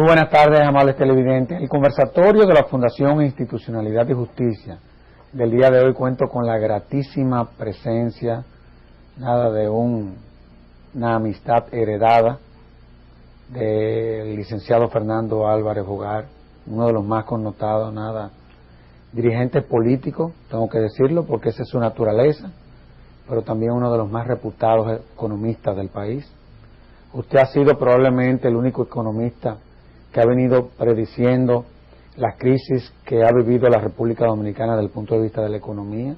buenas tardes, amables televidentes. El conversatorio de la Fundación Institucionalidad y Justicia del día de hoy cuento con la gratísima presencia, nada de una amistad heredada, del licenciado Fernando Álvarez Bogar, uno de los más connotados, dirigente político, tengo que decirlo porque esa es su naturaleza, pero también uno de los más reputados economistas del país. Usted ha sido probablemente el único economista que ha venido prediciendo las crisis que ha vivido la República Dominicana desde el punto de vista de la economía.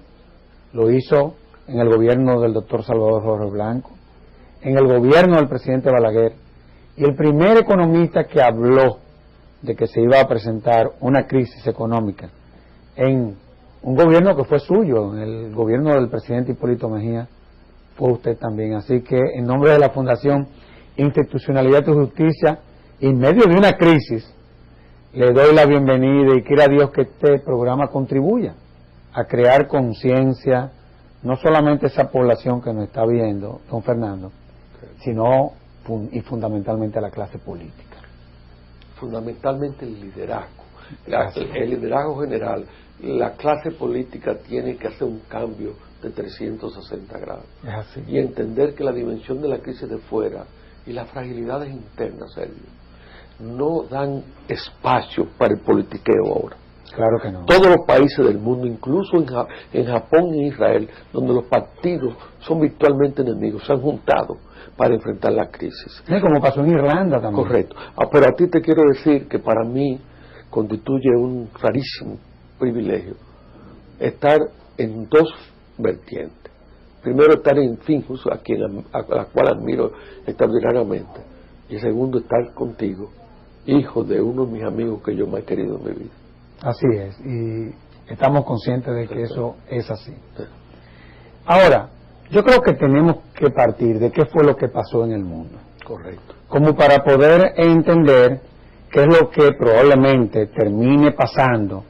Lo hizo en el gobierno del doctor Salvador Jorge Blanco, en el gobierno del presidente Balaguer, y el primer economista que habló de que se iba a presentar una crisis económica en un gobierno que fue suyo, en el gobierno del presidente Hipólito Mejía, fue usted también. Así que en nombre de la Fundación Institucionalidad y Justicia, en medio de una crisis, le doy la bienvenida y quiera Dios que este programa contribuya a crear conciencia, no solamente esa población que nos está viendo, don Fernando, sino y fundamentalmente a la clase política. Fundamentalmente el liderazgo. El liderazgo general. La clase política tiene que hacer un cambio de 360 grados. Es así. Y entender que la dimensión de la crisis de fuera y las fragilidades internas, Sergio, no dan espacio para el politiqueo ahora. Claro que no. Todos los países del mundo, incluso en Japón e Israel, donde los partidos son virtualmente enemigos, se han juntado para enfrentar la crisis. Sí, como pasó en Irlanda también. Correcto. Pero a ti te quiero decir que para mí constituye un rarísimo privilegio estar en dos vertientes. Primero, estar en Finjus, a la cual admiro extraordinariamente, y segundo, estar contigo, hijo de uno de mis amigos que yo más he querido en mi vida. Así es, y estamos conscientes de que eso es así. Ahora, yo creo que tenemos que partir de qué fue lo que pasó en el mundo. Correcto. Como para poder entender qué es lo que probablemente termine pasando,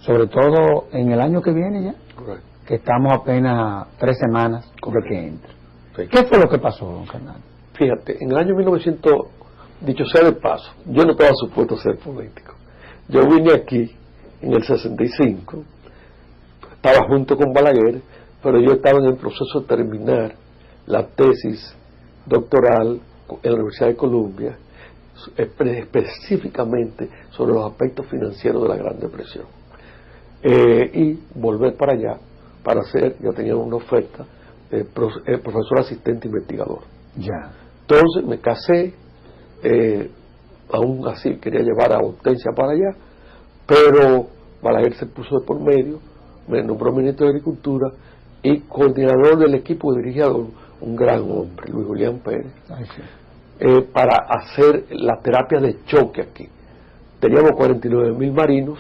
sobre todo en el año que viene ya. Correcto. Que estamos apenas 3 semanas de que entre. Sí. ¿Qué fue lo que pasó, don Fernando? Fíjate, en el año 1900, dicho sea de paso, yo no estaba supuesto a ser político. Yo vine aquí en el 65, estaba junto con Balaguer, pero yo estaba en el proceso de terminar la tesis doctoral en la Universidad de Columbia, específicamente sobre los aspectos financieros de la Gran Depresión. Y volver para allá, para hacer, yo tenía una oferta de profesor asistente investigador. Ya. Entonces me casé, aún así quería llevar a Hortensia para allá, pero Balaguer se puso de por medio, me nombró ministro de Agricultura y coordinador del equipo que dirigía un gran hombre, Luis Julián Pérez, para hacer la terapia de choque aquí. Teníamos 49.000 marinos,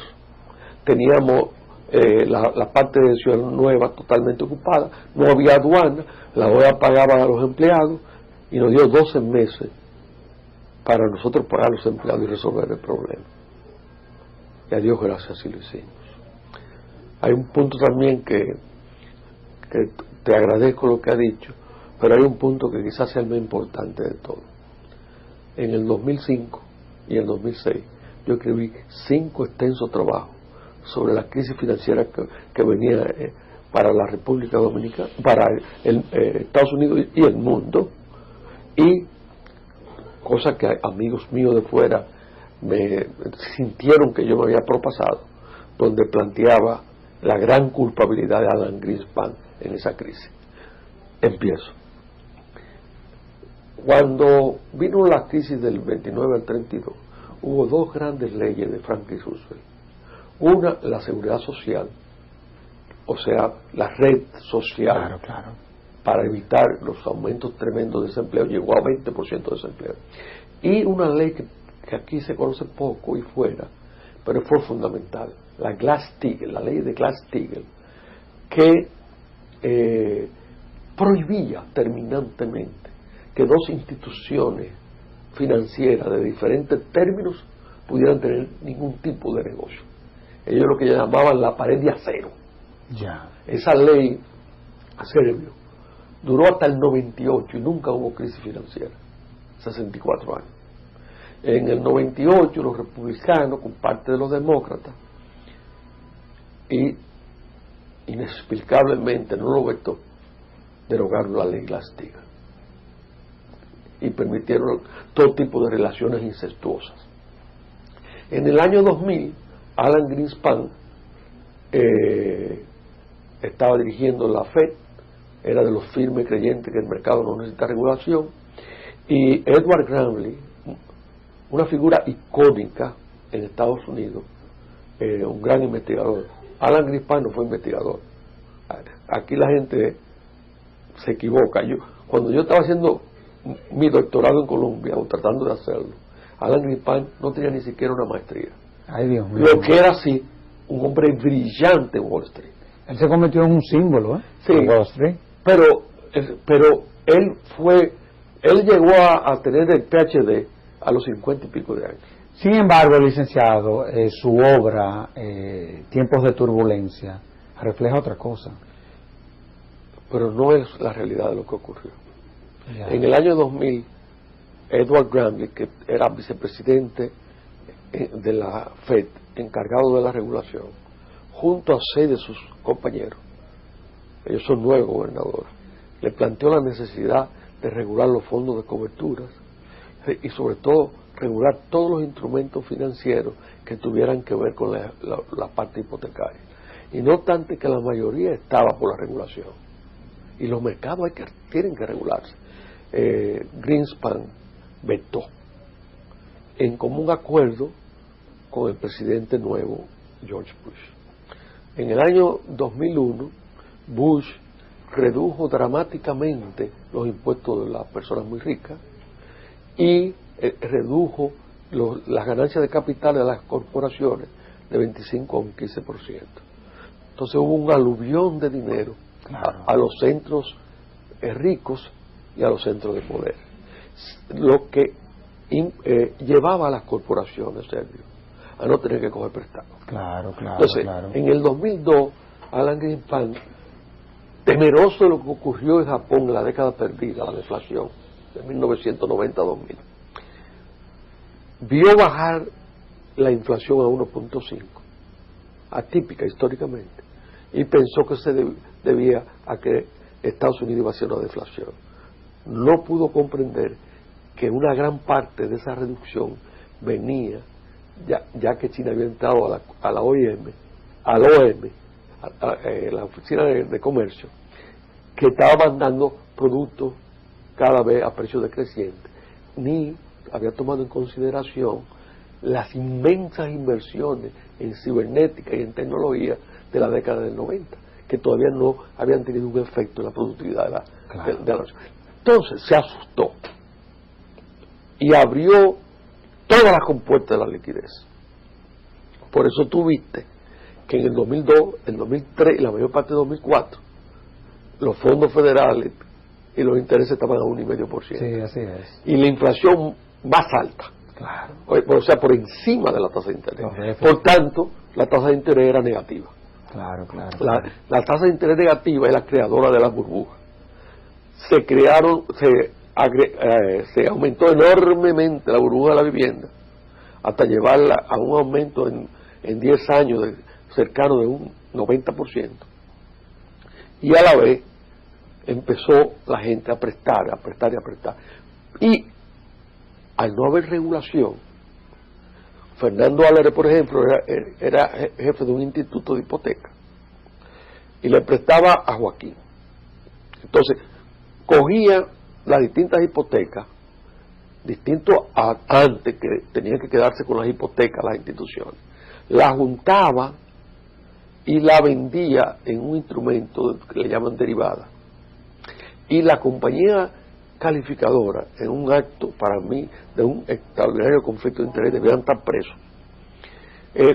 teníamos la parte de Ciudad Nueva totalmente ocupada, no había aduana, la OEA pagaba a los empleados y nos dio 12 meses para nosotros pagar a los empleados y resolver el problema. Y a Dios gracias, así lo hicimos. Hay un punto también que te agradezco lo que ha dicho, pero hay un punto que quizás sea el más importante de todo. En el 2005 y el 2006 yo escribí 5 extensos trabajos sobre la crisis financiera que venía para la República Dominicana, para Estados Unidos y el mundo, y cosas que amigos míos de fuera me sintieron que yo me había propasado, donde planteaba la gran culpabilidad de Alan Greenspan en esa crisis. Empiezo. Cuando vino la crisis del 29 al 32, hubo 2 grandes leyes de Franklin Roosevelt. Una, la seguridad social, o sea, la red social, claro, para evitar los aumentos tremendos de desempleo, llegó a 20% de desempleo. Y una ley que aquí se conoce poco y fuera, pero fue fundamental, la Glass-Steagall, la ley de Glass-Steagall, que prohibía terminantemente que 2 instituciones financieras de diferentes términos pudieran tener ningún tipo de negocio. Ellos lo que llamaban la pared de acero. Ya. Esa ley, Sergio, duró hasta el 98 y nunca hubo crisis financiera, 64 años. En el 98 los republicanos con parte de los demócratas y inexplicablemente no lo vetó, derogaron la ley Glass-Steagall y permitieron todo tipo de relaciones incestuosas. En el año 2000 Alan Greenspan estaba dirigiendo la Fed, era de los firmes creyentes que el mercado no necesita regulación, y Edward Granley, una figura icónica en Estados Unidos, un gran investigador. Alan Greenspan no fue investigador. Aquí la gente se equivoca. Cuando yo estaba haciendo mi doctorado en Colombia, o tratando de hacerlo, Alan Greenspan no tenía ni siquiera una maestría. Ay, Dios mío. Lo que era así, un hombre brillante en Wall Street. Él se convirtió en un símbolo, sí, en Wall Street. Pero él llegó a tener el PhD a los 50 y pico de años. Sin embargo, licenciado, su obra, Tiempos de Turbulencia, refleja otra cosa. Pero no es la realidad de lo que ocurrió. Ya. En el año 2000, Edward Granley, que era vicepresidente de la Fed, encargado de la regulación, junto a 6 de sus compañeros, ellos son 9 gobernadores, le planteó la necesidad de regular los fondos de coberturas y sobre todo regular todos los instrumentos financieros que tuvieran que ver con la parte hipotecaria. Y no obstante que la mayoría estaba por la regulación. Y los mercados tienen que regularse. Greenspan vetó en común acuerdo con el presidente nuevo, George Bush. En el año 2001, Bush redujo dramáticamente los impuestos de las personas muy ricas y redujo las ganancias de capital de las corporaciones de 25 a un 15%. Entonces hubo un aluvión de dinero a los centros ricos y a los centros de poder, lo que llevaba a las corporaciones, Sergio, a no tener que coger prestado. Entonces, en el 2002, Alan Greenspan, temeroso de lo que ocurrió en Japón en la década perdida, la deflación de 1990 a 2000, vio bajar la inflación a 1.5, atípica históricamente, y pensó que se debía a que Estados Unidos iba a hacer una deflación. No pudo comprender que una gran parte de esa reducción venía ya que China había entrado a la OIM, la Oficina de Comercio, que estaba mandando productos cada vez a precios decrecientes, ni había tomado en consideración las inmensas inversiones en cibernética y en tecnología de la década del 90, que todavía no habían tenido un efecto en la productividad de la nación. Entonces se asustó y abrió todas las compuertas de la liquidez. Por eso tú viste que en el 2002, el 2003 y la mayor parte de 2004, los fondos federales y los intereses estaban a 1,5%. Sí, así es. Y la inflación más alta. Claro. O sea, por encima de la tasa de interés. Por tanto, la tasa de interés era negativa. Claro. La tasa de interés negativa es la creadora de las burbujas. Se aumentó enormemente la burbuja de la vivienda hasta llevarla a un aumento en 10 años cercano de un 90%. Y a la vez empezó la gente a prestar. Y al no haber regulación, Fernando Álvarez, por ejemplo, era jefe de un instituto de hipoteca y le prestaba a Joaquín. Entonces, cogía las distintas hipotecas, distinto a antes que tenían que quedarse con las hipotecas las instituciones, la juntaba y la vendía en un instrumento que le llaman derivada. Y la compañía calificadora, en un acto para mí de un extraordinario conflicto de interés, debían estar presos.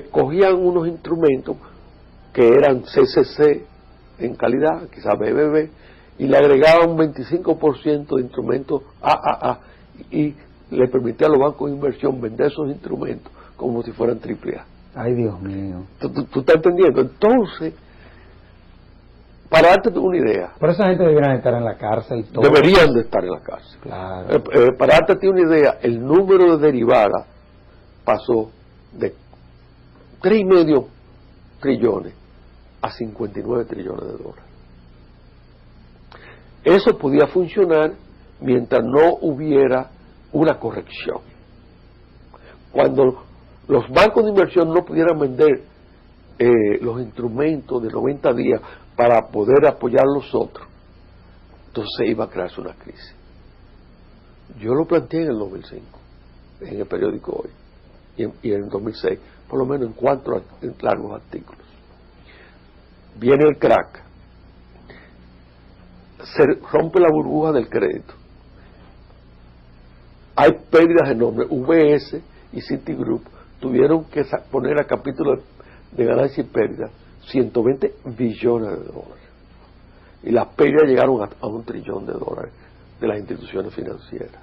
Cogían unos instrumentos que eran CCC en calidad, quizás BBB, y le agregaban un 25% de instrumentos AAA y le permitía a los bancos de inversión vender esos instrumentos como si fueran AAA. Ay, Dios mío. ¿Tú estás entendiendo? Entonces, para darte una idea. Pero esa gente deberían estar en la cárcel. Todos. Deberían de estar en la cárcel. Claro. Para darte una idea, el número de derivadas pasó de 3,5 trillones a 59 trillones de dólares. Eso podía funcionar mientras no hubiera una corrección. Cuando los bancos de inversión no pudieran vender los instrumentos de 90 días para poder apoyar a los otros, entonces iba a crearse una crisis. Yo lo planteé en el 2005, en el periódico Hoy, y en el 2006, por lo menos en 4 largos artículos. Viene el crack, se rompe la burbuja del crédito, hay pérdidas enormes. UBS y Citigroup tuvieron que poner a capítulo de ganancia y pérdida 120 billones de dólares, y las pérdidas llegaron a $1 trillón de las instituciones financieras.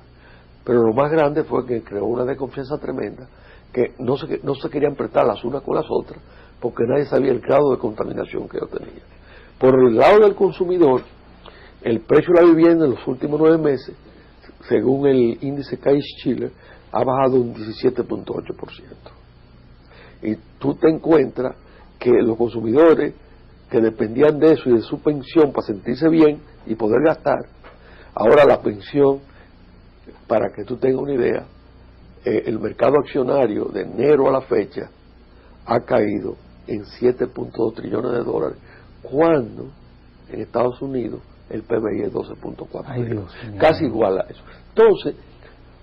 Pero lo más grande fue que creó una desconfianza tremenda, que no se querían prestar las unas con las otras, porque nadie sabía el grado de contaminación que ellos tenían. Por el lado del consumidor, el precio de la vivienda en los últimos 9 meses, según el índice Case-Shiller, ha bajado un 17.8%. Y tú te encuentras que los consumidores que dependían de eso y de su pensión para sentirse bien y poder gastar, ahora la pensión, para que tú tengas una idea, el mercado accionario de enero a la fecha ha caído en 7.2 trillones de dólares, cuando en Estados Unidos el PBI es 12.4 trillones, casi igual a eso. Entonces,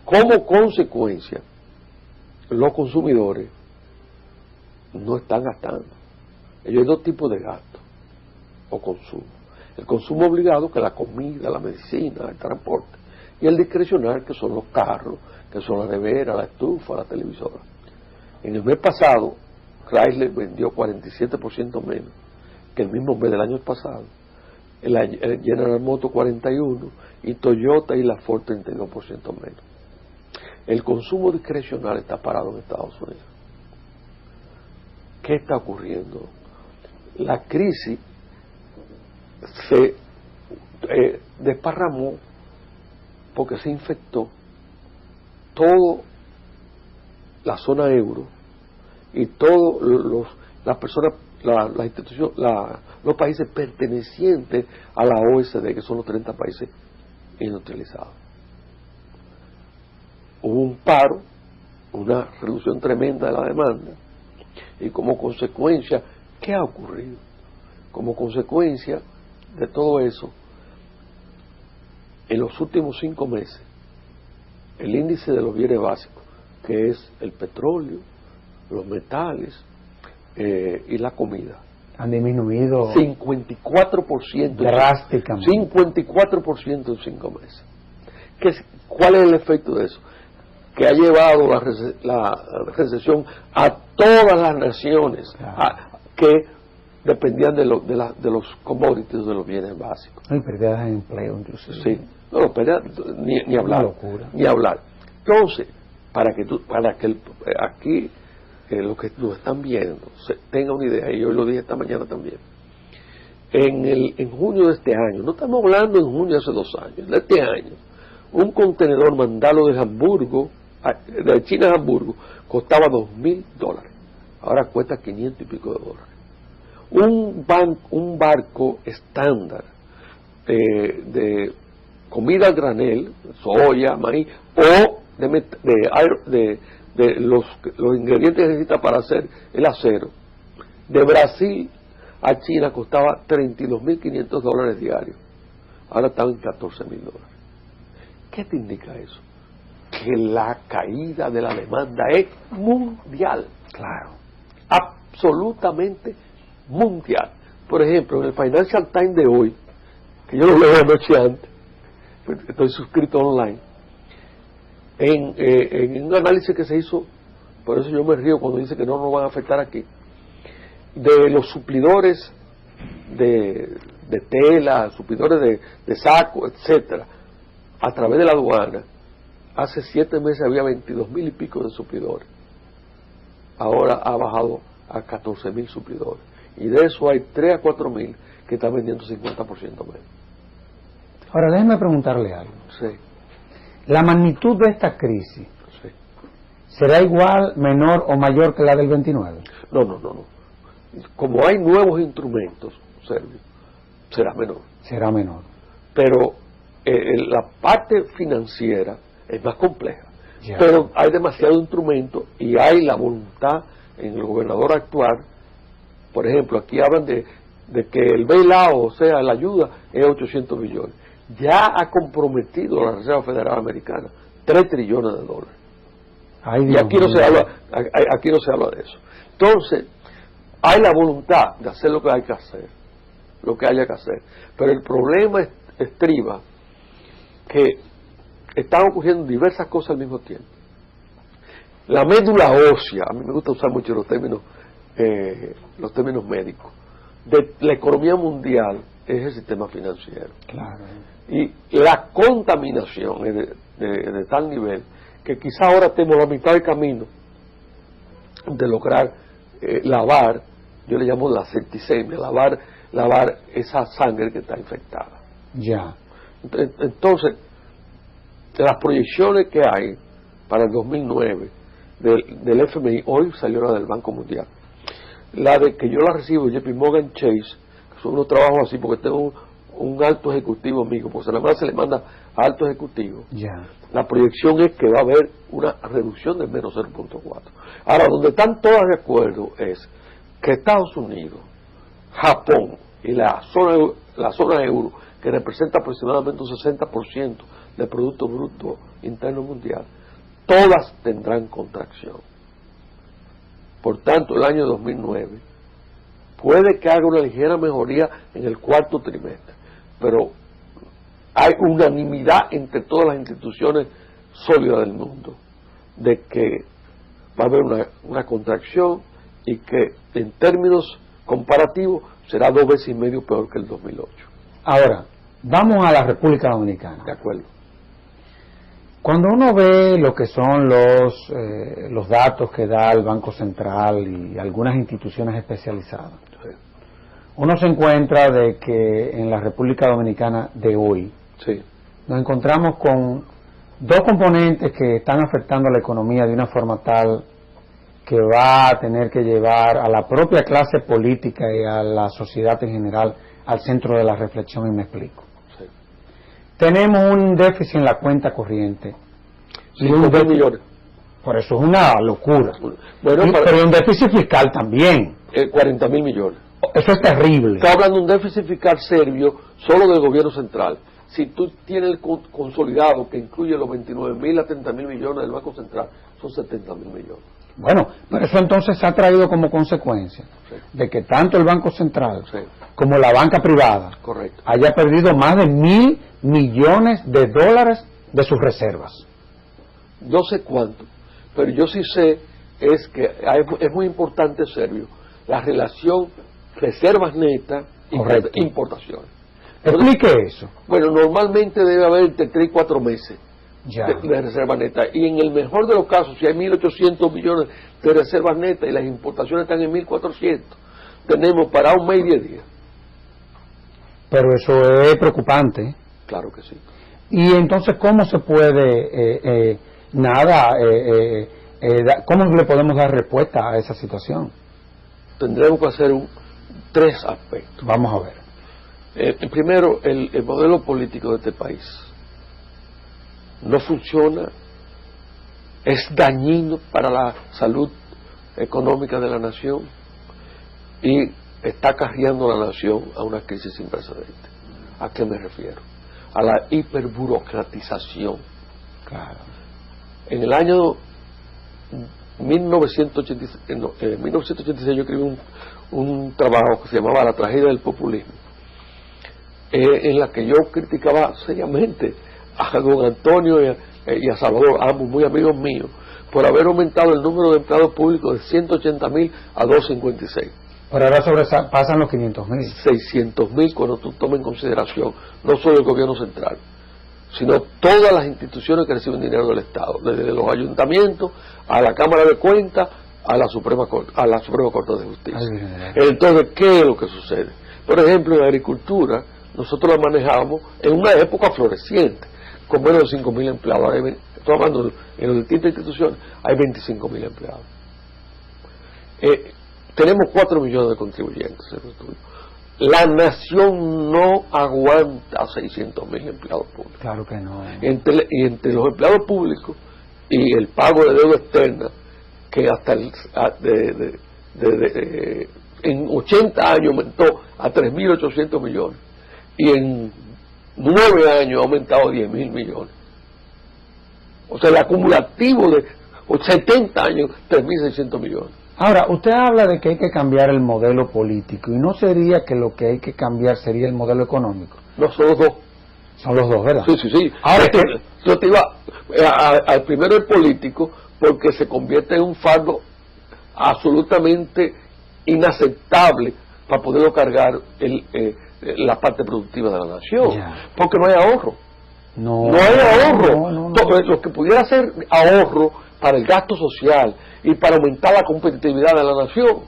como consecuencia, los consumidores no están gastando. Ellos hay 2 tipos de gasto o consumo: el consumo obligado, que es la comida, la medicina, el transporte, y el discrecional, que son los carros, que son la nevera, la estufa, la televisora. En el mes pasado, Chrysler vendió 47% menos que el mismo mes del año pasado, el General Motors 41%, y Toyota y la Ford 32% menos. El consumo discrecional está parado en Estados Unidos. ¿Qué está ocurriendo? La crisis se desparramó porque se infectó toda la zona euro y todos las personas, la institución, los países pertenecientes a la OECD, que son los 30 países industrializados. Hubo un paro, una reducción tremenda de la demanda, y como consecuencia, ¿qué ha ocurrido? Como consecuencia de todo eso, en los últimos 5 meses, el índice de los bienes básicos, que es el petróleo, los metales y la comida, han disminuido 54% drásticamente. 54% en 5 meses. ¿Cuál es el efecto de eso? Que ha llevado la recesión a todas las naciones, que dependían de los commodities, de los bienes básicos. Hay pérdidas de empleo, inclusive. Sí, no, ni hablar. Locura. Ni hablar. Entonces, para que aquí los que nos están viendo tengan una idea, y yo lo dije esta mañana también, en junio de este año, no estamos hablando en junio de hace 2 años, de este año, un contenedor mandado de Hamburgo, de China a Hamburgo, costaba $2,000, ahora cuesta 500 y pico de dólares. Un barco estándar de comida al granel, soya, maíz, o de los ingredientes que necesita para hacer el acero, de Brasil a China costaba $32,500 diarios, ahora están en $14,000. ¿Qué te indica eso? Que la caída de la demanda es mundial. Claro. Absolutamente mundial. Por ejemplo, en el Financial Times de hoy, que yo lo leo anoche antes, estoy suscrito online, en un análisis que se hizo, por eso yo me río cuando dice que no nos van a afectar aquí, de los suplidores de tela, suplidores de saco, etcétera, a través de la aduana. Hace 7 meses había 22,000 y pico de suplidores, ahora ha bajado a 14,000 suplidores, y de eso hay 3 a 4 mil que están vendiendo 50% menos. Ahora, déjeme preguntarle algo. Sí. ¿La magnitud de esta crisis Sí. será igual, menor o mayor que la del 29? No. Como hay nuevos instrumentos, Sergio, será menor. Será menor. Pero la parte financiera es más compleja. Ya. Pero hay demasiado instrumento y hay la voluntad en el gobernador a actuar. Por ejemplo, aquí hablan de que el bailout, o sea, la ayuda, es 800 millones. Ya ha comprometido la Reserva Federal Americana 3 trillones de dólares. Ay, Y Dios aquí no mío. se habla de eso. Entonces, hay la voluntad de hacer lo que hay que hacer, lo que haya que hacer. Pero el problema estriba que están ocurriendo diversas cosas al mismo tiempo. La médula ósea, a mí me gusta usar mucho los términos médicos, de la economía mundial es el sistema financiero. Claro. Y la contaminación es de tal nivel que quizá ahora estemos a la mitad del camino de lograr lavar, yo le llamo la septicemia, lavar esa sangre que está infectada. Ya. Entonces, las proyecciones que hay para el 2009 del FMI, hoy salió la del Banco Mundial, la de que yo la recibo de JP Morgan Chase, que son unos trabajos así, porque tengo un alto ejecutivo amigo, porque se le manda a alto ejecutivo. Ya. La proyección es que va a haber una reducción del menos 0.4. Ahora, donde están todas de acuerdo es que Estados Unidos, Japón y la zona euro, que representa aproximadamente un 60% del Producto Bruto Interno Mundial, todas tendrán contracción. Por tanto, el año 2009 puede que haga una ligera mejoría en el cuarto trimestre, pero hay unanimidad entre todas las instituciones sólidas del mundo de que va a haber una contracción y que en términos comparativos será 2,5 veces peor que el 2008. Ahora, vamos a la República Dominicana. De acuerdo. Cuando uno ve lo que son los datos que da el Banco Central y algunas instituciones especializadas, Sí. uno se encuentra de que en la República Dominicana de hoy Sí. nos encontramos con dos componentes que están afectando a la economía de una forma tal que va a tener que llevar a la propia clase política y a la sociedad en general al centro de la reflexión, y me explico. Sí. Tenemos un déficit en la cuenta corriente. Y 5,000 millones. Por eso es una locura. Bueno, Pero un déficit fiscal también. 40,000 millones. Eso es terrible. Está hablando de un déficit fiscal serbio solo del gobierno central. Si tú tienes el consolidado que incluye los 29,000 a 30,000 millones del Banco Central, son 70,000 millones. Bueno, pero eso entonces ha traído como consecuencia de que tanto el Banco Central como la banca privada Correcto. haya perdido más de 1,000 millones de dólares de sus reservas. No sé cuánto, pero yo sí sé es que es muy importante, Sergio, la relación reservas netas y importaciones. Explique eso. Bueno, normalmente debe haber entre 3 y 4 meses de reserva neta, y en el mejor de los casos, si hay 1.800 millones de reservas netas y las importaciones están en 1.400, tenemos para un mes y 10 días. Pero eso es preocupante. Claro que sí. Y entonces, ¿cómo se puede, cómo le podemos dar respuesta a esa situación? Tendremos que hacer 3 aspectos. Vamos a ver. Primero, el modelo político de este país no funciona, es dañino para la salud económica de la nación y está acarreando a la nación a una crisis sin precedentes. ¿A qué me refiero? A la hiperburocratización. Claro. En el año 1986 yo escribí un trabajo que se llamaba La tragedia del populismo, en la que yo criticaba seriamente a don Antonio y a Salvador, ambos muy amigos míos, por haber aumentado el número de empleados públicos de 180,000 a 256. Pero ahora sobrepasan los 500,000. 600,000 cuando tú tomes en consideración no solo el gobierno central, sino todas las instituciones que reciben dinero del Estado, desde los ayuntamientos a la Cámara de Cuentas a la Suprema Corte de Justicia. Ay, Entonces, ¿qué es lo que sucede? Por ejemplo, en agricultura, nosotros la manejamos en una época floreciente, con menos de 5.000 empleados. Estoy hablando en las distintas instituciones, hay 25.000 empleados. Tenemos 4 millones de contribuyentes en el estudio. La nación no aguanta 600.000 empleados públicos. Claro que no. Y entre los empleados públicos y el pago de deuda externa, que hasta en 80 años aumentó a 3.800 millones, y en 9 años ha aumentado a 10.000 millones. O sea, el acumulativo de 70 años, 3.600 millones. Ahora, usted habla de que hay que cambiar el modelo político, y no sería que lo que hay que cambiar sería el modelo económico. No, son los dos. Son los dos, ¿verdad? Sí. Ahora, yo te iba al primero el político, porque se convierte en un fardo absolutamente inaceptable para poderlo cargar la parte productiva de la nación. Ya. Porque no hay ahorro. No hay ahorro. No. Lo que pudiera ser ahorro para el gasto social y para aumentar la competitividad de la nación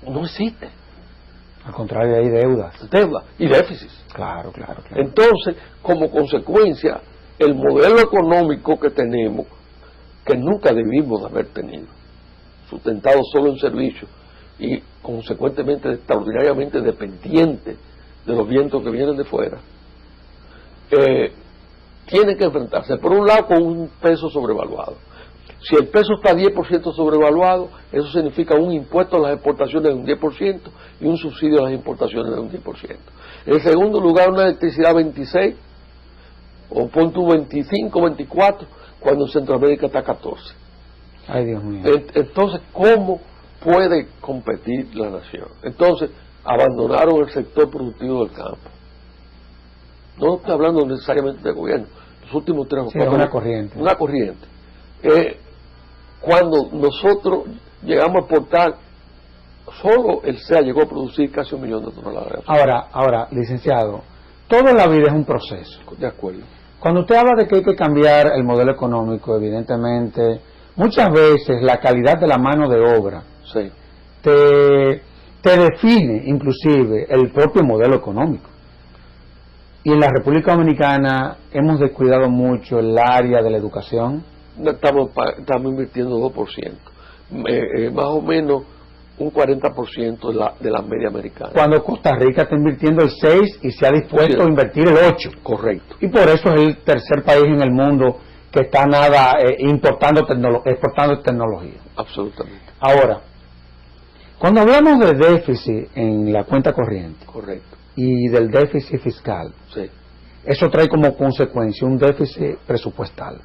no existe. Al contrario, hay deudas. Deuda y déficits. Claro. Entonces, como consecuencia, el modelo económico que tenemos, que nunca debimos de haber tenido, sustentado solo en servicios y consecuentemente extraordinariamente dependiente de los vientos que vienen de fuera, tiene que enfrentarse, por un lado, con un peso sobrevaluado. Si el peso está 10% sobrevaluado, eso significa un impuesto a las exportaciones de un 10% y un subsidio a las importaciones de un 10%. En segundo lugar, una electricidad 26, o pon tú 25, 24, cuando en Centroamérica está 14. Ay, Dios mío. Entonces, ¿cómo puede competir la nación? Entonces, abandonaron el sector productivo del campo. No estoy hablando necesariamente de gobierno. Los últimos 3 o 4 años. Una corriente. Una corriente. Cuando nosotros llegamos a exportar, solo el SEA llegó a producir casi 1 millón de toneladas. Ahora, licenciado, todo en la vida es un proceso. De acuerdo. Cuando usted habla de que hay que cambiar el modelo económico, evidentemente, muchas veces la calidad de la mano de obra Sí. te define inclusive el propio modelo económico. Y en la República Dominicana hemos descuidado mucho el área de la educación. Estamos invirtiendo 2%, más o menos un 40% de la media americana. Cuando Costa Rica está invirtiendo el 6% y se ha dispuesto a invertir el 8%. Correcto. Y por eso es el tercer país en el mundo que está exportando tecnología. Absolutamente. Ahora, cuando hablamos de déficit en la cuenta corriente, correcto, y del déficit fiscal, sí, eso trae como consecuencia un déficit presupuestal.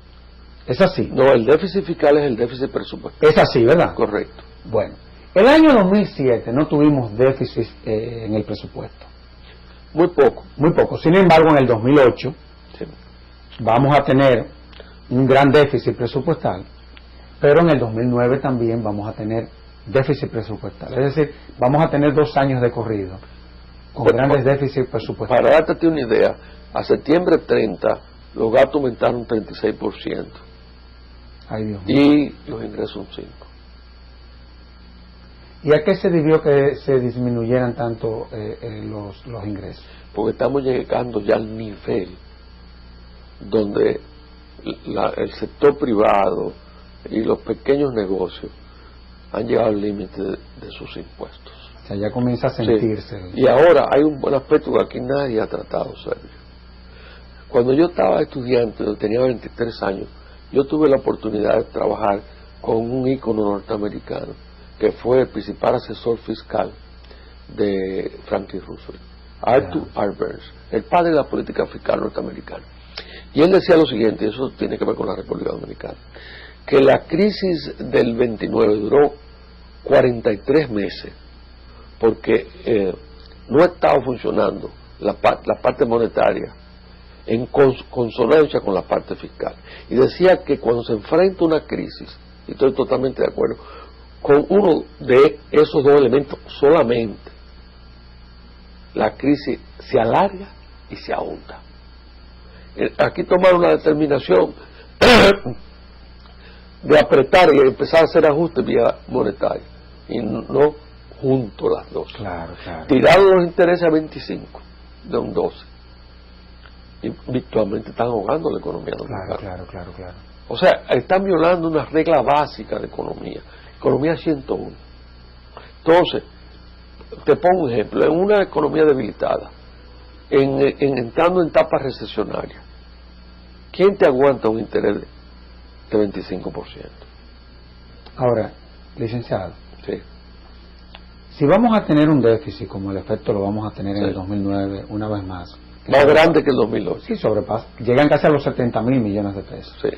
¿Es así? No, el déficit fiscal es el déficit presupuestal. Es así, ¿verdad? Correcto. Bueno, el año 2007 no tuvimos déficit en el presupuesto. Muy poco. Muy poco. Sin embargo, en el 2008 sí, vamos a tener un gran déficit presupuestal, pero en el 2009 también vamos a tener déficit presupuestal. Es decir, vamos a tener 2 años de corrido con grandes déficits presupuestales. Para darte una idea, a septiembre 30 los gastos aumentaron 36%. Ay, Dios mío. Y los ingresos un 5%. ¿Y a qué se debió que se disminuyeran tanto los ingresos? Porque estamos llegando ya al nivel donde el sector privado y los pequeños negocios han llegado al límite de sus impuestos. O sea, ya comienza a sentirse. Sí. Y ahora hay un buen aspecto que aquí nadie ha tratado, Sergio. Cuando yo estaba estudiante, yo tenía 23 años, yo tuve la oportunidad de trabajar con un ícono norteamericano que fue el principal asesor fiscal de Franklin Roosevelt, Arthur R. Burns, el padre de la política fiscal norteamericana. Y él decía lo siguiente, y eso tiene que ver con la República Dominicana, que la crisis del 29 duró 43 meses porque no estaba funcionando la parte monetaria en consonancia con la parte fiscal. Y decía que cuando se enfrenta una crisis, y estoy totalmente de acuerdo, con uno de esos 2 elementos solamente, la crisis se alarga y se ahonda. Aquí tomaron una determinación de apretar y empezar a hacer ajustes vía monetaria, y no junto las dos. Claro, claro. Tirados los intereses a 25 de un 12, y virtualmente están ahogando la economía dominicana. Claro. O sea, están violando una regla básica de economía 101. Entonces, te pongo un ejemplo, en una economía debilitada, entrando en etapas recesionarias, ¿quién te aguanta un interés de 25%? Ahora, licenciado, Sí. si vamos a tener un déficit, como el efecto lo vamos a tener en Sí. el 2009, una vez más, Más grande que el 2008. sí, sobrepasa, llegan casi a los 70.000 millones de pesos. Sí.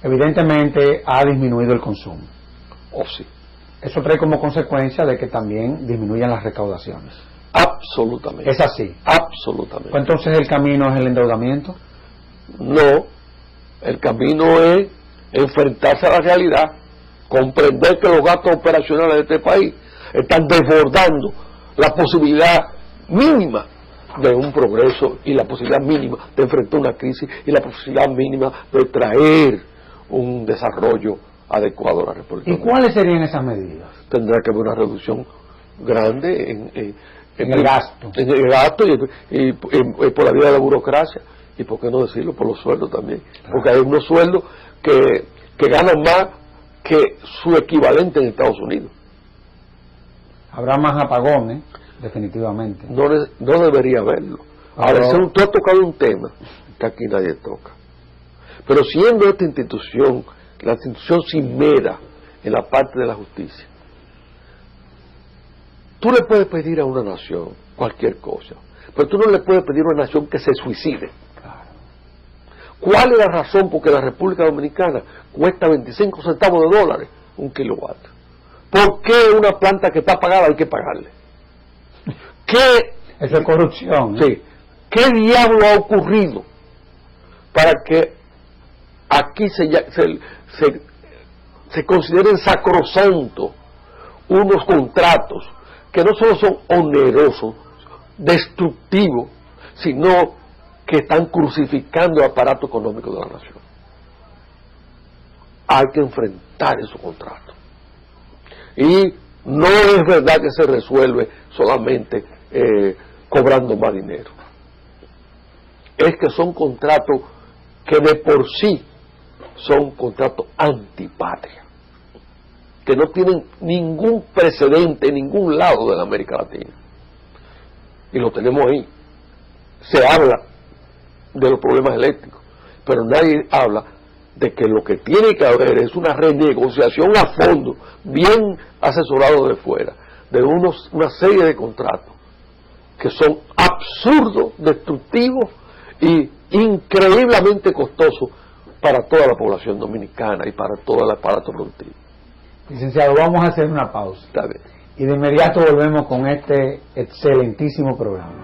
Evidentemente ha disminuido el consumo. Sí. Eso trae como consecuencia de que también disminuyan las recaudaciones. Absolutamente. ¿Es así? Absolutamente. Pues entonces el camino es el endeudamiento. No, el camino es enfrentarse a la realidad, comprender que los gastos operacionales de este país están desbordando la posibilidad mínima de un progreso y la posibilidad mínima de enfrentar una crisis y la posibilidad mínima de traer un desarrollo adecuado a la República. ¿Y cuáles serían esas medidas? Tendrá que haber una reducción grande en el gasto. En el gasto y por la vía de la burocracia, y por qué no decirlo, por los sueldos también. Claro. Porque hay unos sueldos que ganan más que su equivalente en Estados Unidos. Habrá más apagones, definitivamente. No debería haberlo. Ahora, tú has tocado un tema que aquí nadie toca. Pero siendo esta institución, la institución cimera en la parte de la justicia, tú le puedes pedir a una nación cualquier cosa, pero tú no le puedes pedir a una nación que se suicide. Claro. ¿Cuál es la razón por que la República Dominicana cuesta 25 centavos de dólares un kilovatio? ¿Por qué una planta que está pagada hay que pagarle? Eso es corrupción. Sí. ¿Qué diablo ha ocurrido para que aquí se consideren sacrosantos unos contratos que no solo son onerosos, destructivos, sino que están crucificando el aparato económico de la nación? Hay que enfrentar esos contratos. Y no es verdad que se resuelve solamente cobrando más dinero. Es que son contratos que de por sí son contratos antipatria, que no tienen ningún precedente en ningún lado de la América Latina. Y lo tenemos ahí. Se habla de los problemas eléctricos, pero nadie habla de que lo que tiene que haber es una renegociación a fondo, bien asesorado de fuera, de una serie de contratos que son absurdos, destructivos y increíblemente costosos para toda la población dominicana y para todo el aparato productivo. Licenciado, vamos a hacer una pausa. Está bien. Y de inmediato volvemos con este excelentísimo programa.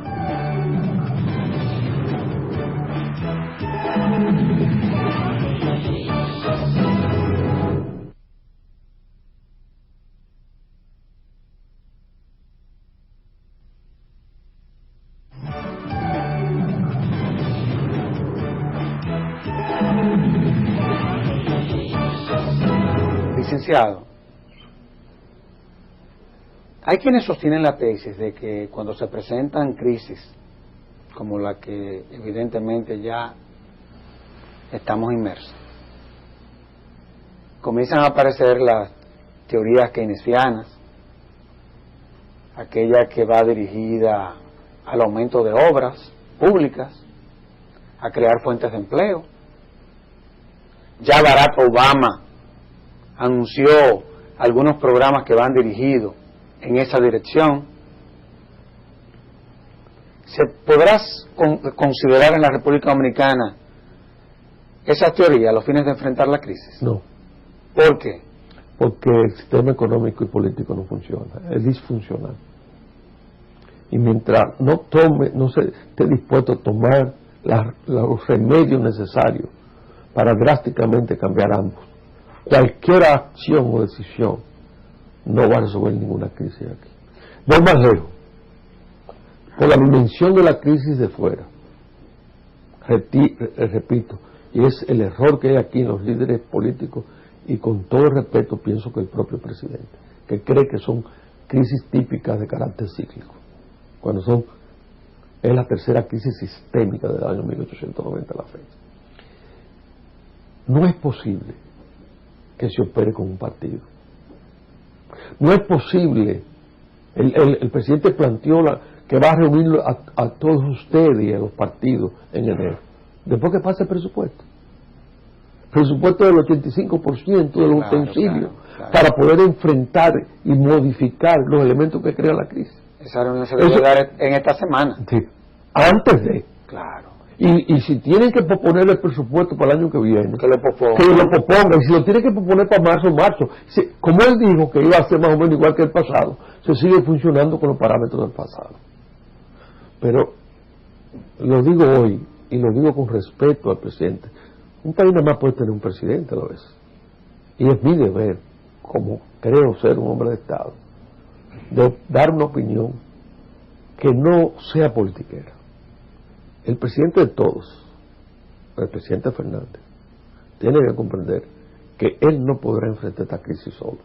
Licenciado, hay quienes sostienen la tesis de que cuando se presentan crisis como la que evidentemente ya estamos inmersos, comienzan a aparecer las teorías keynesianas, aquella que va dirigida al aumento de obras públicas, a crear fuentes de empleo. Ya Barack Obama anunció algunos programas que van dirigidos en esa dirección. ¿Se podrá considerar en la República Dominicana esa teoría a los fines de enfrentar la crisis? No. ¿Por qué? Porque el sistema económico y político no funciona, es disfuncional. Y mientras no esté dispuesto a tomar los remedios necesarios para drásticamente cambiar ambos, cualquier acción o decisión no va a resolver ninguna crisis aquí. Voy más lejos. Por la dimensión de la crisis de fuera, repito, Y es el error que hay aquí en los líderes políticos, y con todo respeto pienso que el propio presidente, que cree que son crisis típicas de carácter cíclico, cuando es la tercera crisis sistémica del año 1890 a la fecha. No es posible que se opere con un partido. No es posible. El presidente planteó que va a reunir a todos ustedes y a los partidos en enero, después que pase el presupuesto. Presupuesto del 85% de los utensilios, para poder enfrentar y modificar los elementos que crean la crisis. Esa reunión se debe dar en esta semana. Sí, antes de. Claro. Y si tienen que posponer el presupuesto para el año que viene, que lo pospongan. Y si lo tienen que posponer para marzo. Como él dijo que iba a ser más o menos igual que el pasado, se sigue funcionando con los parámetros del pasado. Pero lo digo hoy, y lo digo con respeto al presidente, un país nada más puede tener un presidente a la vez. Y es mi deber, como creo ser un hombre de Estado, de dar una opinión que no sea politiquera. El presidente de todos, el presidente Fernández, tiene que comprender que él no podrá enfrentar esta crisis solo,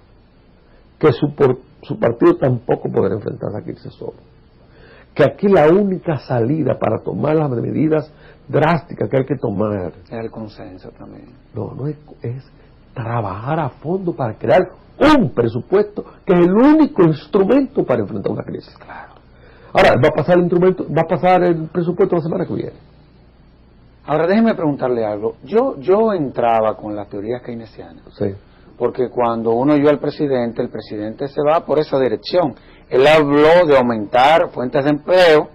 que su partido tampoco podrá enfrentar esta crisis solo, que aquí la única salida para tomar las medidas drásticas que hay que tomar es el consenso también. No es trabajar a fondo para crear un presupuesto que es el único instrumento para enfrentar una crisis. Claro. Ahora, va a pasar el presupuesto la semana que viene. Ahora déjeme preguntarle algo. Yo entraba con las teorías keynesianas. Sí. Porque cuando uno oyó al presidente, el presidente se va por esa dirección. Él habló de aumentar fuentes de empleo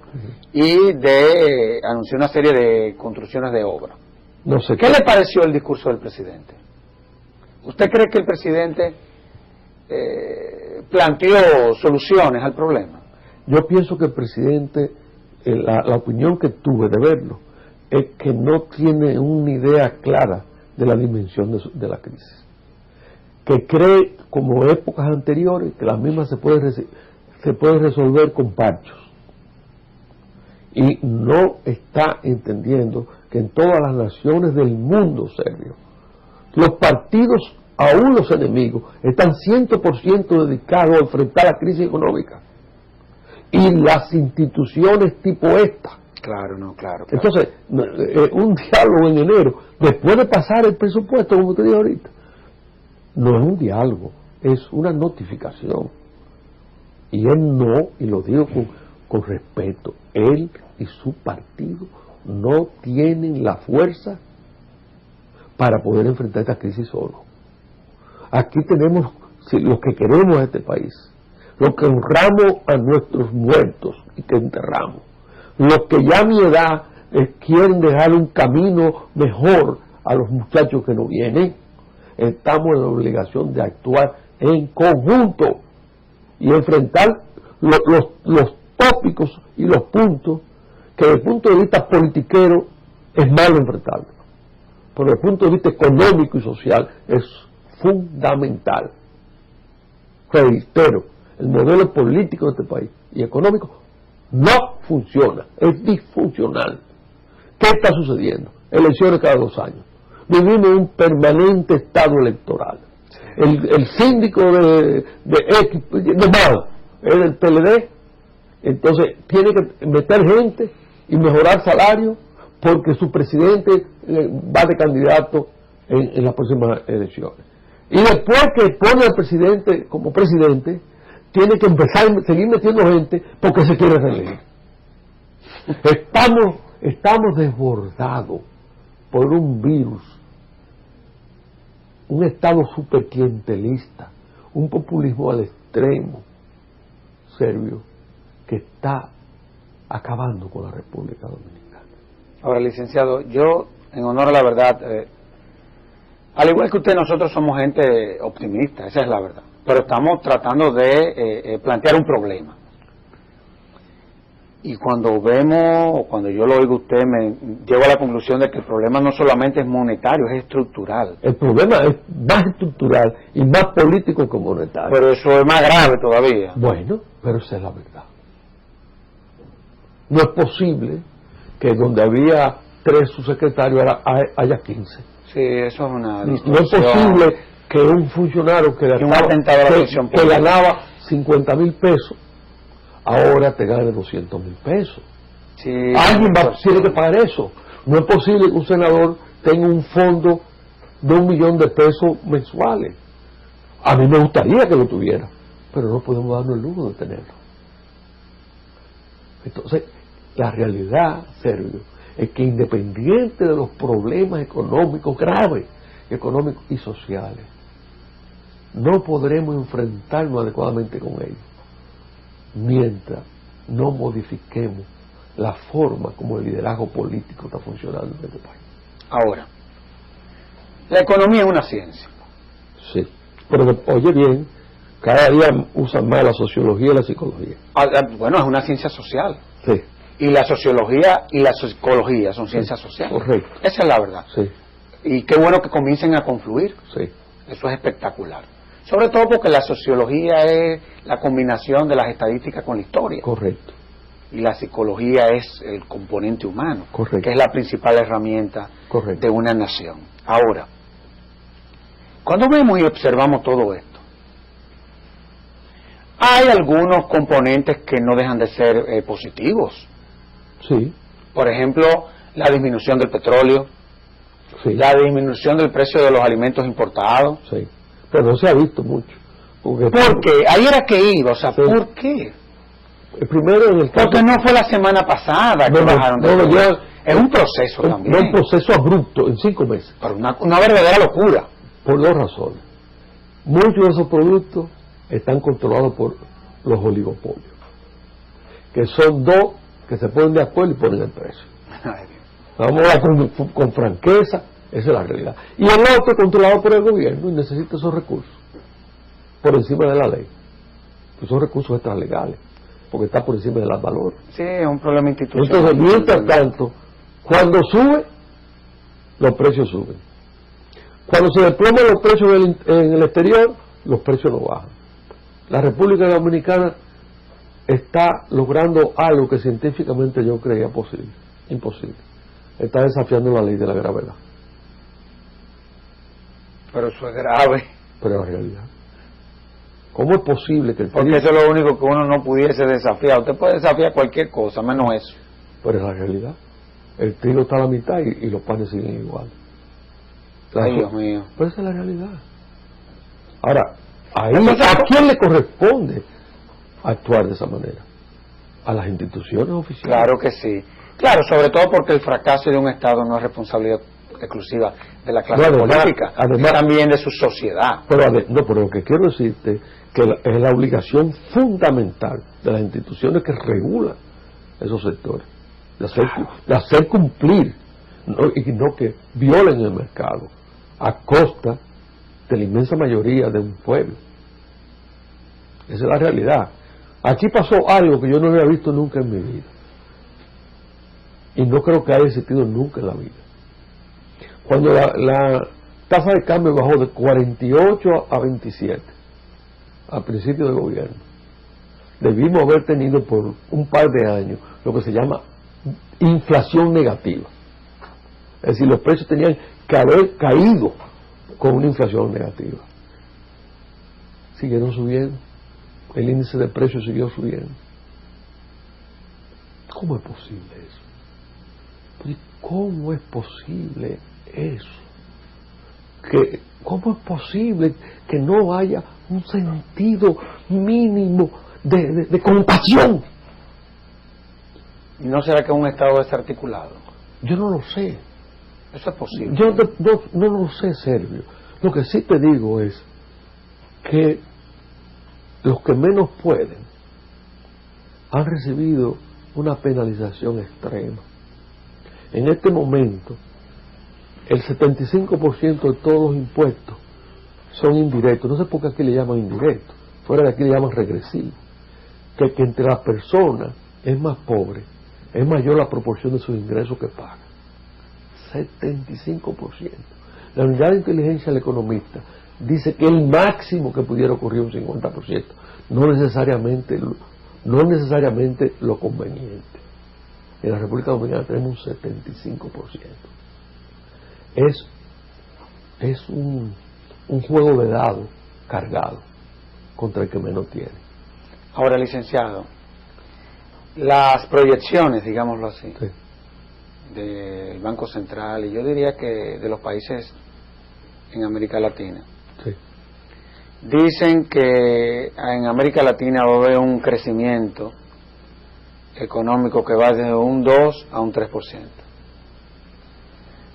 y de anunció una serie de construcciones de obra. No sé ¿Qué le pareció el discurso del presidente? ¿Usted cree que el presidente planteó soluciones al problema? Yo pienso que el presidente, la opinión que tuve de verlo, es que no tiene una idea clara de la dimensión de la crisis. Que cree, como épocas anteriores, que las mismas se puede resolver con parchos. Y no está entendiendo que en todas las naciones del mundo serio, los partidos, aún los enemigos, están 100% dedicados a enfrentar la crisis económica. Y las instituciones tipo esta. Claro. Entonces, un diálogo en enero, después de pasar el presupuesto, como usted dijo ahorita, no es un diálogo, es una notificación. Y él no, y lo digo con respeto, él y su partido no tienen la fuerza para poder enfrentar esta crisis solo. Aquí tenemos los que queremos a este país, los que honramos a nuestros muertos y que enterramos, los que ya a mi edad quieren dejar un camino mejor a los muchachos que no vienen. Estamos en la obligación de actuar en conjunto y enfrentar los tópicos y los puntos que desde el punto de vista politiquero es malo enfrentarlo, pero desde el punto de vista económico y social es fundamental. Reitero, el modelo político de este país y económico no funciona, es disfuncional. ¿Qué está sucediendo? Elecciones cada 2 años. Vivimos en un permanente estado electoral. El síndico de Mao es del PLD, entonces tiene que meter gente y mejorar salarios porque su presidente va de candidato en las próximas elecciones. Y después que pone al presidente como presidente, tiene que empezar a seguir metiendo gente porque se quiere reelegir. Estamos desbordados por un virus, un estado superclientelista, un populismo al extremo, serbio, que está acabando con la República Dominicana. Ahora, licenciado, yo, en honor a la verdad, al igual que usted, nosotros somos gente optimista, esa es la verdad, pero estamos tratando de plantear un problema. Y cuando yo lo oigo a usted, me llego a la conclusión de que el problema no solamente es monetario, es estructural. El problema es más estructural y más político que monetario. Pero eso es más grave todavía. Bueno, pero esa es la verdad. No es posible que donde había 3 subsecretarios haya 15. Sí, eso es una No es posible que un funcionario que ganaba 50,000 pesos, ahora te gane 200,000 pesos. Sí, Alguien tiene que pagar eso. No es posible que un senador tenga un fondo de 1 millón de pesos mensuales. A mí me gustaría que lo tuviera, pero no podemos darnos el lujo de tenerlo. Entonces, la realidad, Sergio, es que independiente de los problemas económicos graves, económicos y sociales, no podremos enfrentarnos adecuadamente con ellos mientras no modifiquemos la forma como el liderazgo político está funcionando en este país. Ahora, la economía es una ciencia. Sí, pero oye bien, cada día usan más la sociología y la psicología. Bueno, es una ciencia social. Sí. Y la sociología y la psicología son ciencias sociales. Correcto. Esa es la verdad. Sí. Y qué bueno que comiencen a confluir. Sí. Eso es espectacular. Sobre todo porque la sociología es la combinación de las estadísticas con la historia. Correcto. Y la psicología es el componente humano. Correcto. Que es la principal herramienta Correcto. de una nación. Ahora, cuando vemos y observamos todo esto, hay algunos componentes que no dejan de ser positivos. Sí. Por ejemplo, la disminución del petróleo, Sí. la disminución del precio de los alimentos importados. Sí. Pero no se ha visto mucho. ¿Por qué? Ahí era que iba, o sea, sí. ¿Por qué? Primero en el caso, porque no fue la semana pasada que bajaron de todo. Es un proceso también. Es un proceso abrupto en 5 meses. Pero una verdadera locura. Por 2 razones. Muchos de esos productos están controlados por los oligopolios, que son 2 que se ponen de acuerdo y ponen el precio. Vamos a hablar con franqueza, esa es la realidad. Y el otro es controlado por el gobierno y necesita esos recursos por encima de la ley. Esos recursos extralegales, porque está por encima de los valores. Sí, es un problema institucional. Entonces, mientras tanto, cuando sube, los precios suben. Cuando se desploman los precios en el exterior, los precios no bajan. La República Dominicana está logrando algo que científicamente yo creía posible, imposible. Está desafiando la ley de la gravedad. Pero eso es grave. Pero es la realidad. ¿Cómo es posible que el Porque eso es lo único que uno no pudiese desafiar. Usted puede desafiar cualquier cosa, menos eso. Pero es la realidad. El trigo está a la mitad y los panes siguen igual. Ay, Dios mío. Pero esa es la realidad. Ahora, ahí, ¿a quién le corresponde actuar de esa manera? A las instituciones oficiales. Claro que sí. Claro, sobre todo porque el fracaso de un Estado no es responsabilidad exclusiva de la clase política, además, también de su sociedad. Pero lo que quiero decirte que es la obligación fundamental de las instituciones que regulan esos sectores, de hacer cumplir, y no que violen el mercado a costa de la inmensa mayoría de un pueblo. Esa es la realidad. Aquí pasó algo que yo no había visto nunca en mi vida, y no creo que haya existido nunca en la vida. Cuando la tasa de cambio bajó de 48 a 27 al principio del gobierno, debimos haber tenido por un par de años lo que se llama inflación negativa. Es decir, los precios tenían que haber caído con una inflación negativa. Siguieron subiendo, el índice de precios siguió subiendo. ¿Cómo es posible eso? ¿Cómo es posible eso? ¿Cómo es posible que no haya un sentido mínimo de compasión? ¿Y no será que es un Estado desarticulado? Yo no lo sé. Eso es posible. Yo no lo sé, Sergio. Lo que sí te digo es que los que menos pueden han recibido una penalización extrema. En este momento, el 75% de todos los impuestos son indirectos. No sé por qué aquí le llaman indirectos. Fuera de aquí le llaman regresivos. Que entre las personas es más pobre, es mayor la proporción de sus ingresos que pagan. 75%. La unidad de inteligencia del economista dice que el máximo que pudiera ocurrir es un 50%. No necesariamente lo conveniente. En la República Dominicana tenemos un 75%. Es un juego de dados cargado contra el que menos tiene. Ahora, licenciado, las proyecciones, digámoslo así, Sí. del Banco Central, y yo diría que de los países en América Latina, Sí. dicen que en América Latina va a haber un crecimiento económico que va desde un 2 a un 3%.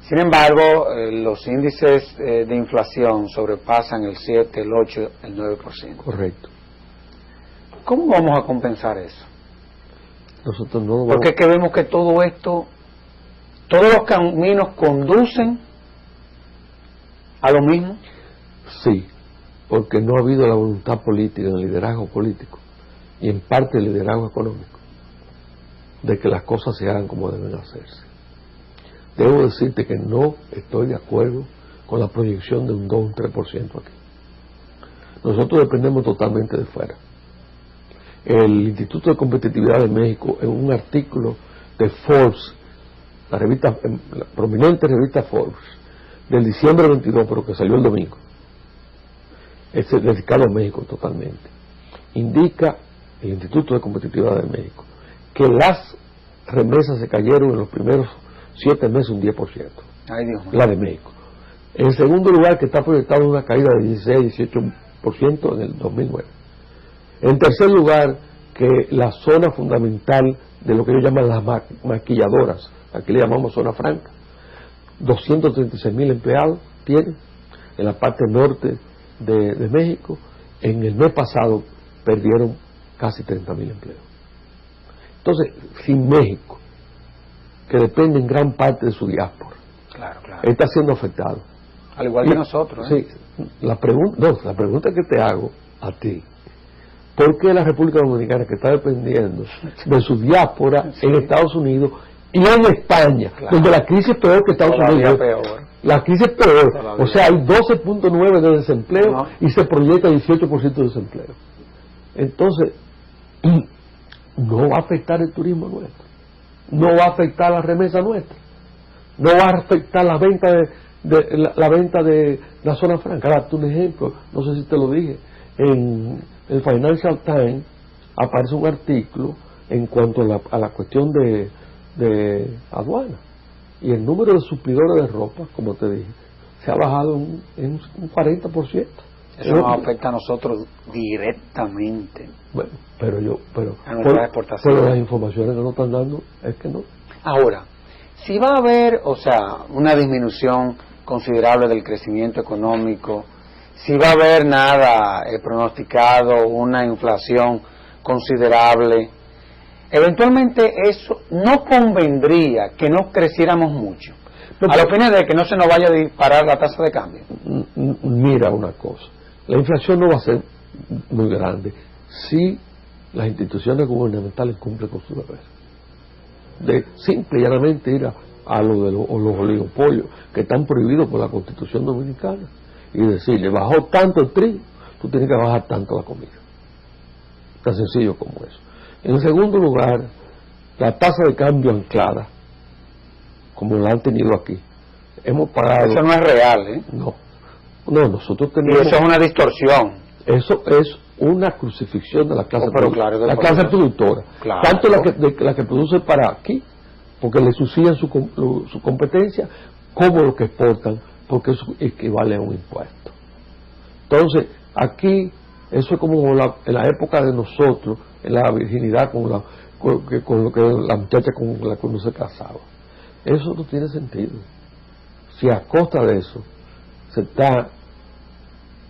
Sin embargo, los índices de inflación sobrepasan el 7, el 8, el 9%. Correcto. ¿Cómo vamos a compensar eso? Nosotros no vamos... Porque es que vemos que todo esto, todos los caminos conducen a lo mismo. Sí, porque no ha habido la voluntad política, el liderazgo político y en parte el liderazgo económico de que las cosas se hagan como deben hacerse. Debo decirte que no estoy de acuerdo con la proyección de un 2 o un 3% aquí. Nosotros dependemos totalmente de fuera. El Instituto de Competitividad de México, en un artículo de Forbes, la prominente revista Forbes, del diciembre 22, pero que salió el domingo, es dedicado a México totalmente, indica el Instituto de Competitividad de México que las remesas se cayeron en los primeros 7 meses un 10%. Ay, Dios mío. La de México. En segundo lugar, que está proyectada una caída de 16-18% en el 2009. En tercer lugar, que la zona fundamental de lo que ellos llaman las maquilladoras, aquí le llamamos zona franca, 236,000 empleados tienen en la parte norte de México. En el mes pasado perdieron casi 30,000 empleos. Entonces, sin México, que depende en gran parte de su diáspora, Claro, claro. está siendo afectado. Al igual que nosotros. Sí, la pregunta que te hago a ti: ¿por qué la República Dominicana, que está dependiendo de su diáspora en Estados Unidos y en España, donde la crisis es peor que Estados Unidos? Peor. La crisis es peor. Todavía. O sea, hay 12.9 de desempleo No. y se proyecta 18% de desempleo. Entonces, no va a afectar el turismo nuestro, no va a afectar la remesa nuestra, no va a afectar la venta la venta de la zona franca. Ahora, un ejemplo, no sé si te lo dije, en el Financial Times aparece un artículo en cuanto a la cuestión de aduana, y el número de suplidores de ropa, como te dije, se ha bajado en un 40%. Eso nos afecta a nosotros directamente. Bueno, a nuestras exportaciones. pero las informaciones que nos están dando es que no. Ahora, si va a haber, una disminución considerable del crecimiento económico, si va a haber nada pronosticado, una inflación considerable, eventualmente eso no convendría que no creciéramos mucho, a los fines de que no se nos vaya a disparar la tasa de cambio. Mira una cosa, la inflación no va a ser muy grande si las instituciones gubernamentales cumplen con su deber de simple y llanamente ir a lo de los oligopolios que están prohibidos por la Constitución Dominicana y decirle: bajó tanto el trigo, tú tienes que bajar tanto la comida. Tan sencillo como eso. En segundo lugar, la tasa de cambio anclada, como la han tenido aquí, hemos pagado... Eso no es real, ¿eh? No, nosotros Y tenemos... eso es una distorsión. Eso es una crucifixión de la clase, Claro, la clase productora. Claro. Tanto la que produce para aquí, porque le subsidian su competencia, como lo que exportan, porque eso equivale a un impuesto. Entonces, aquí, eso es como en la época de nosotros, en la virginidad, con lo que la muchacha con la que uno se casaba. Eso no tiene sentido. Si a costa de eso se está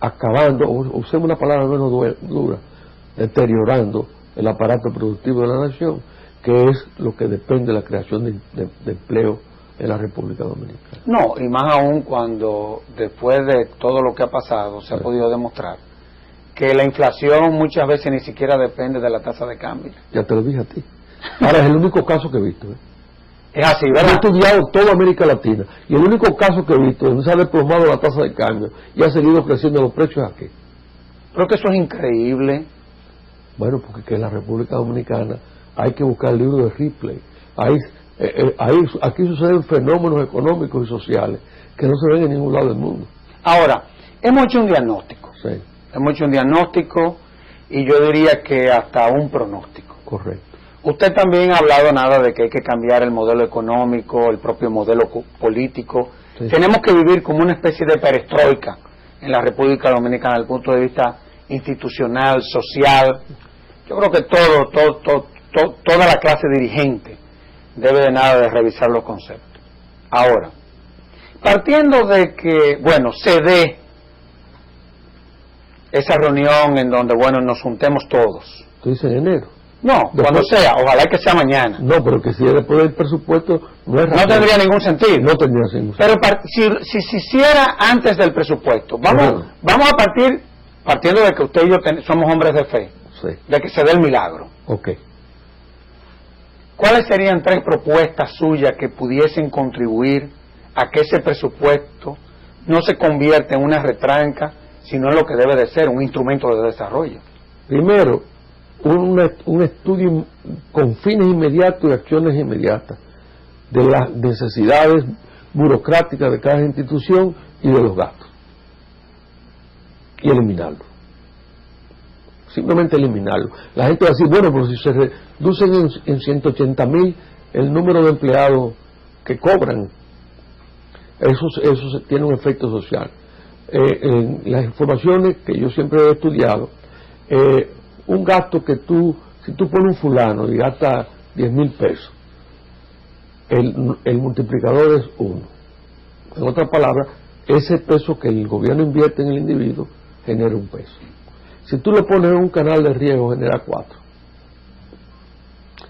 acabando, usemos una palabra menos dura, deteriorando el aparato productivo de la nación, que es lo que depende de la creación de empleo en la República Dominicana. No, y más aún cuando después de todo lo que ha pasado se ha podido demostrar que la inflación muchas veces ni siquiera depende de la tasa de cambio. Ya te lo dije a ti. Ahora es el único caso que he visto. Es así, He ¿verdad? estudiado toda América Latina y el único caso que he visto donde se ha desplomado la tasa de cambio y ha seguido creciendo los precios es aquí. Creo que eso es increíble. Bueno, porque que en la República Dominicana hay que buscar el libro de Ripley, Aquí suceden fenómenos económicos y sociales que no se ven en ningún lado del mundo. Ahora, hemos hecho un diagnóstico. Sí. Hemos hecho un diagnóstico y yo diría que hasta un pronóstico. Correcto. Usted también ha hablado nada de que hay que cambiar el modelo económico, el propio modelo político. Sí. Tenemos que vivir como una especie de perestroika en la República Dominicana desde el punto de vista institucional, social. Yo creo que toda la clase dirigente debe de nada de revisar los conceptos. Ahora, partiendo de que, bueno, se dé esa reunión en donde, bueno, nos juntemos todos. ¿Tú dices en enero? No, después, cuando sea, ojalá que sea mañana. No, pero que si es después del presupuesto no es razón. No tendría ningún sentido. No tendría ningún sentido. Pero si se hiciera antes del presupuesto, vamos a partiendo de que usted y yo somos hombres de fe, sí, de que se dé el milagro. Ok. ¿Cuáles serían 3 propuestas suyas que pudiesen contribuir a que ese presupuesto no se convierta en una retranca, sino en lo que debe de ser, un instrumento de desarrollo? Primero, un estudio con fines inmediatos y acciones inmediatas de las necesidades burocráticas de cada institución y de los gastos, y eliminarlo, simplemente eliminarlo. La gente va a decir, bueno, pero si se reducen en 180,000 el número de empleados que cobran, eso tiene un efecto social. En las informaciones que yo siempre he estudiado, un gasto que si tú pones un fulano y gasta 10,000 pesos, el multiplicador es 1. En otras palabras, ese peso que el gobierno invierte en el individuo genera 1 peso. Si tú lo pones en un canal de riego, genera 4.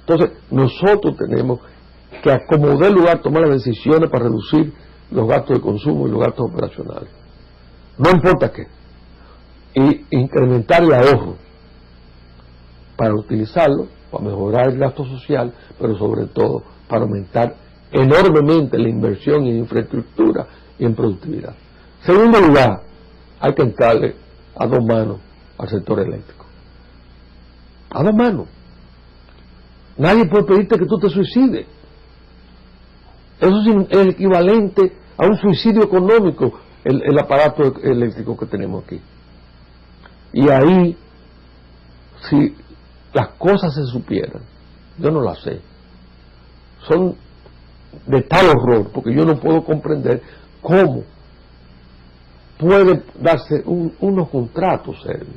Entonces, nosotros tenemos que acomodar el lugar, tomar las decisiones para reducir los gastos de consumo y los gastos operacionales. No importa qué. Y incrementar el ahorro para utilizarlo, para mejorar el gasto social, pero sobre todo para aumentar enormemente la inversión en infraestructura y en productividad. Segundo lugar, hay que entrarle a 2 manos al sector eléctrico. A 2 manos. Nadie puede pedirte que tú te suicides. Eso es equivalente a un suicidio económico, el aparato eléctrico que tenemos aquí. Y ahí, si las cosas se supieran, yo no las sé, son de tal horror, porque yo no puedo comprender cómo puede darse unos contratos serios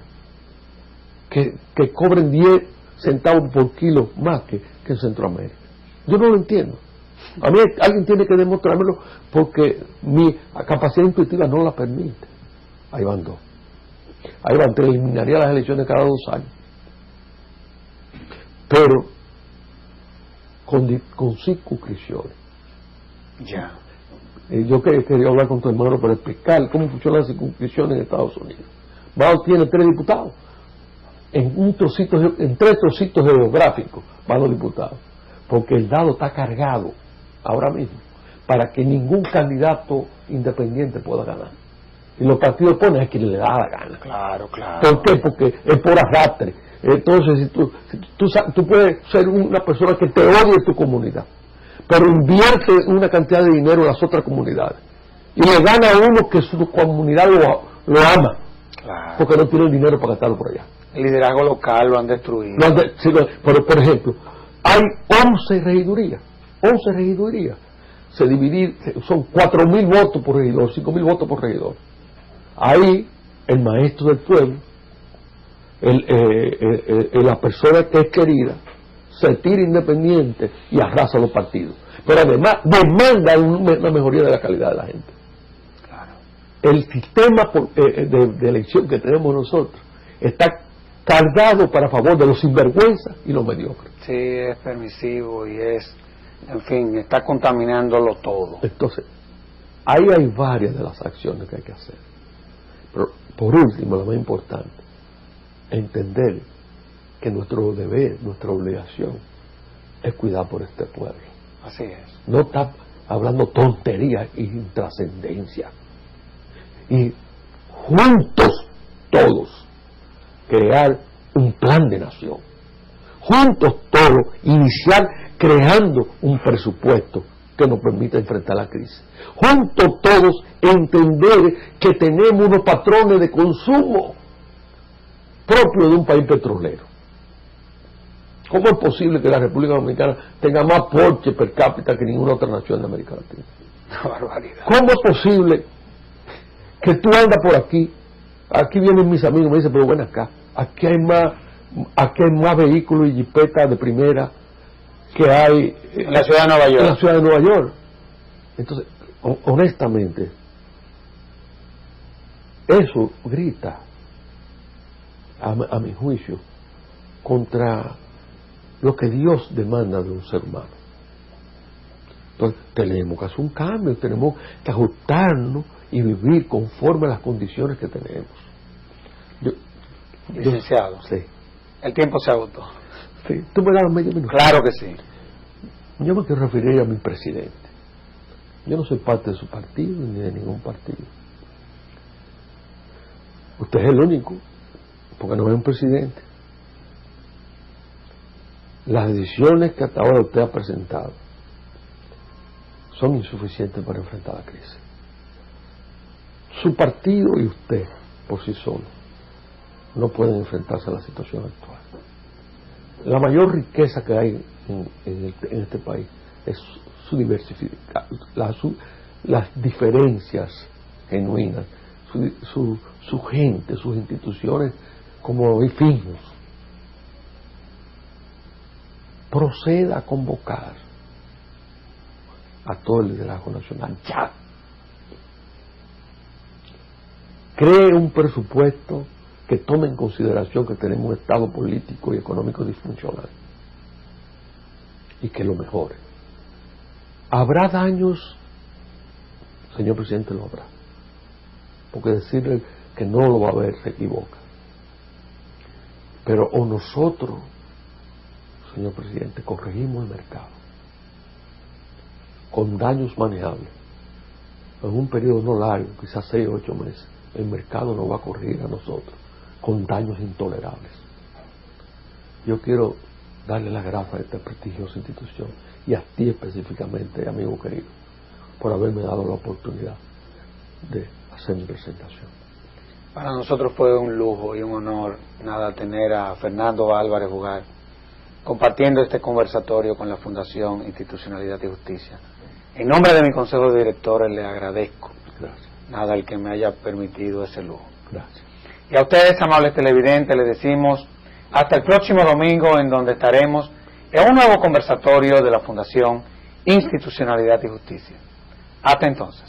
que cobren 10 centavos por kilo más que en Centroamérica. Yo no lo entiendo. A mí alguien tiene que demostrármelo, porque mi capacidad intuitiva no la permite. Ahí van 2. Ahí van 3. Eliminaría las elecciones cada 2 años. Pero con circunscripciones. Ya. Yo quería hablar con tu hermano para explicar cómo funcionan las circunscripciones en Estados Unidos. Bao tiene 3 diputados. En 3 trocitos geográficos van los diputados. Porque el dado está cargado ahora mismo para que ningún candidato independiente pueda ganar. Y los partidos ponen a quien le da la gana. Claro, claro. ¿Por qué? Porque es por arrastre. Entonces, si tú puedes ser una persona que te odie en tu comunidad, pero invierte una cantidad de dinero en las otras comunidades, y le gana a uno que su comunidad lo ama, claro, porque no tiene el dinero para gastarlo por allá. El liderazgo local lo han destruido. Pero, por ejemplo, hay 11 regidurías. 11 regidurías. Son 4,000 votos por regidor, 5,000 votos por regidor. Ahí, el maestro del pueblo, la persona que es querida, se tira independiente y arrasa los partidos. Pero además, demanda una mejoría de la calidad de la gente. Claro. El sistema de elección que tenemos nosotros está cargado para favor de los sinvergüenzas y los mediocres. Sí, es permisivo y en fin, está contaminándolo todo. Entonces, ahí hay varias de las acciones que hay que hacer. Pero, por último, lo más importante, entender que nuestro deber, nuestra obligación, es cuidar por este pueblo. Así es. No está hablando tonterías y intrascendencia. Y juntos, todos, crear un plan de nación. Juntos todos, iniciar creando un presupuesto que nos permita enfrentar la crisis. Juntos todos entender que tenemos unos patrones de consumo propios de un país petrolero. ¿Cómo es posible que la República Dominicana tenga más Porsche per cápita que ninguna otra nación de América Latina? Una barbaridad. ¿Cómo es posible que tú andas por aquí vienen mis amigos y me dicen, pero ven acá, aquí hay más vehículos y jipetas de primera que hay en la ciudad de Nueva York? En la ciudad de Nueva York. Entonces, honestamente, eso grita, a mi juicio, contra lo que Dios demanda de un ser humano. Entonces, tenemos que hacer un cambio, tenemos que ajustarnos y vivir conforme a las condiciones que tenemos. Licenciado, sí. El tiempo se agotó. Sí. ¿Tú me das medio minuto? Claro que sí. Yo me quiero referir a mi presidente. Yo no soy parte de su partido ni de ningún partido. Usted es el único, porque no es un presidente. Las decisiones que hasta ahora usted ha presentado son insuficientes para enfrentar la crisis. Su partido y usted, por sí solo, no pueden enfrentarse a la situación actual. La mayor riqueza que hay en este país es su diversificación, las diferencias genuinas, su gente, sus instituciones como fijos. Proceda a convocar a todo el liderazgo nacional ya. Cree un presupuesto que tome en consideración que tenemos un estado político y económico disfuncional y que lo mejore. ¿Habrá daños? Señor presidente, lo habrá, porque decirle que no lo va a haber se equivoca. Pero o nosotros, señor presidente, corregimos el mercado con daños manejables en un periodo no largo, quizás 6 o 8 meses. El mercado nos va a corregir a nosotros con daños intolerables. Yo quiero darle las gracias a esta prestigiosa institución y a ti específicamente, amigo querido, por haberme dado la oportunidad de hacer mi presentación. Para nosotros fue un lujo y un honor tener a Fernando Álvarez Ugar compartiendo este conversatorio con la Fundación Institucionalidad y Justicia. En nombre de mi consejo de directores le agradezco. Gracias. El que me haya permitido ese lujo. Gracias. Y a ustedes, amables televidentes, les decimos hasta el próximo domingo, en donde estaremos en un nuevo conversatorio de la Fundación Institucionalidad y Justicia. Hasta entonces.